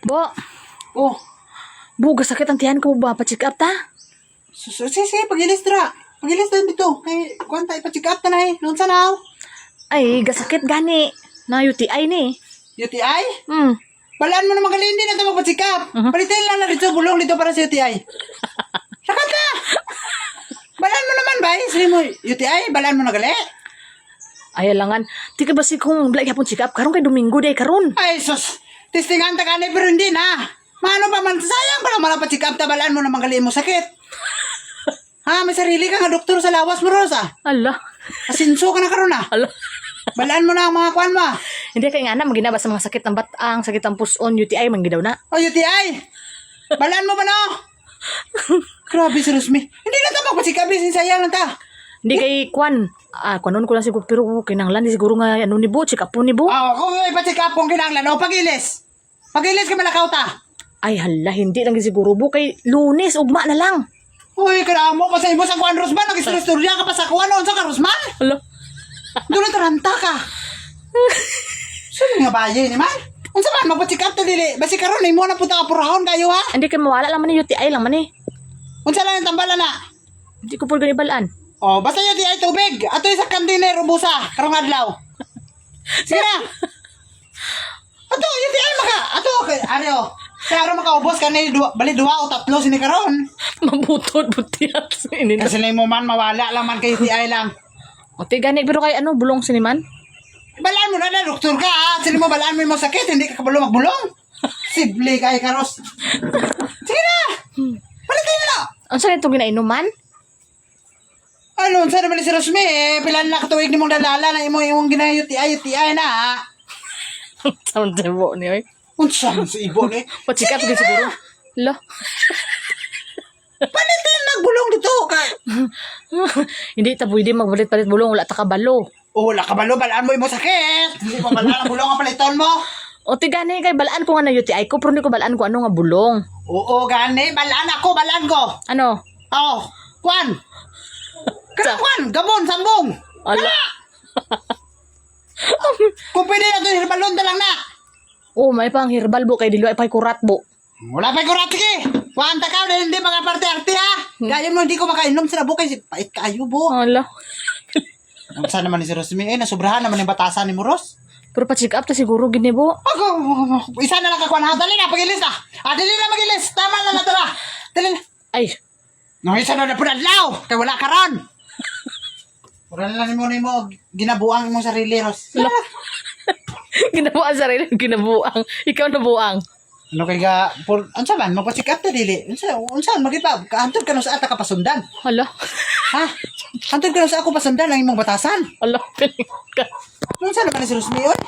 Bo, Oh, buga sakit ang tiyan ko ba? Pa-check up ta? sige, pagilis dra. Pagilis din dito. Kay, kwanta, ipa-check up ta na eh. Noon sana ako. Ay, gasakit gani. Na UTI ni. UTI? Hmm. Balaan mo naman gali, hindi na ito magpa-check up. Palitin lang na dito, bulong dito para sa UTI. Sakat na! Balaan mo naman ba? Sige mo, UTI, balaan mo na gali. Ay, alangan. Di ka ba si kung blay hapon check up? Karon kay Domingo day karon. Ay, sus. Testingan ta kani, pero hindi na. Mano pa man, sayang pala malapa-check up ta, balaan mo naman gali mo sakit. Ha, may sarili ka nga doktor sa lawas mo, Rosa. Ala. Asinso ka na karon na. Ala. Balaan mo na ang mga kwan mo. Hindi kay nga na maginaba sa mga sakit ng batang, sakit ng puson, UTI man gidaw na. O, UTI! Balaan mo ba no? Grabe si Rosmi. Hindi na tama pa si Kabis, sayang lang ta. Hindi kay kwan. Kwanon ko lang siguro pero kinanglan di siguro nga ano ni Bo, check up po ni Bo. Kung ipa-check up kung kinanglan, o pagilis. Pagilis ka malakaw ta. Ay hala, hindi lang siguro Bo kay Lunes ugma na lang. Uy, kailangan mo, pasay mo sa kwan, Rosman. Nag-istorya ka pa sa kwan, noon sa ka, Rosman. Ala. Doon na taranta ka. Sino nga baye ni man? Unsa man, magpa-check up ta dili. Basi karon imo na punta ka purahon kayo ha. Hindi kay mawala lang man ni UTI lang man eh. Unsa lang yung tambalan na? Hindi ko po ganibalaan. Oh, basta UTI tubig. Ato sa kantine, rubusa. Karong adlaw. Sige na. Ato, UTI maka. Ato, Aryo. Kaya aron makaubos ka na bali 2 o 3 sini karon. Mabutod butiat sa inin. Kasi lang mo man mawala lang man kay UTI lang. O gani pero kay ano bulong siniman? Balaan mo na doktor ka ha. Sili mo balaan mo yung sakit, hindi ka kabalo magbulong. Sible kay karos. Sige na. Palitin na. Ang sa ito ginainuman? Ano, saan naman si Rosmi eh. Pilan na katuwig ni mong dadala na imong UTI na ha. Sound debo ni oy. Unsa man sa ibon eh. Pachikat ko siguro. Lo. Palitin nagbulong dito ka. Hindi ta pwede magbalit-balit bulong wala ta kabalo. Oh, wala ka balo, balaan mo yung sakit. Hindi mo balaan ang bulong ang paliton mo. O gani kay balaan ko nga na UTI ko pero hindi ko balaan ko ano nga bulong. Oo, gani. Balaan ako, balaan ko. Ano? Oh, kwan. Kwan, gabon, sambong. Ala. Kung pwede na ito, hirbalon lang na. Oh, may pang herbal bo kay dilo ay pay kurat bo. Wala pa yung kuratiki. Wanta ka, dahil hindi mga parte-arte ha. Kaya mo, hindi ko makainom sa nabo kasi pait kayo bo. Ala. Saan naman ni si Rosmi? Nasubrahan naman yung batasan ni Moros. Pero pa-check up ta siguro gini bo. Ako, isa na lang kakuan ha. Dali na, pagilis na. Dali na magilis. Tama na na tala. Dali na. Ay, No, isa na po nadlaw. Kaya wala ka ron. Wala na lang mo ginabuang mong sarili, Ros. ginabuang sarili, ginabuang. Ikaw nabuang. Ano kay ga, unsa man, magpa-check up ta dili. Unsa magipa, kaantod ka no sa ata ka pasundan. Hala. Ha? Antod ka no sa ako pasundan ang imong batasan. Hala, piling ka. Unsa naman si Rosmi, oy?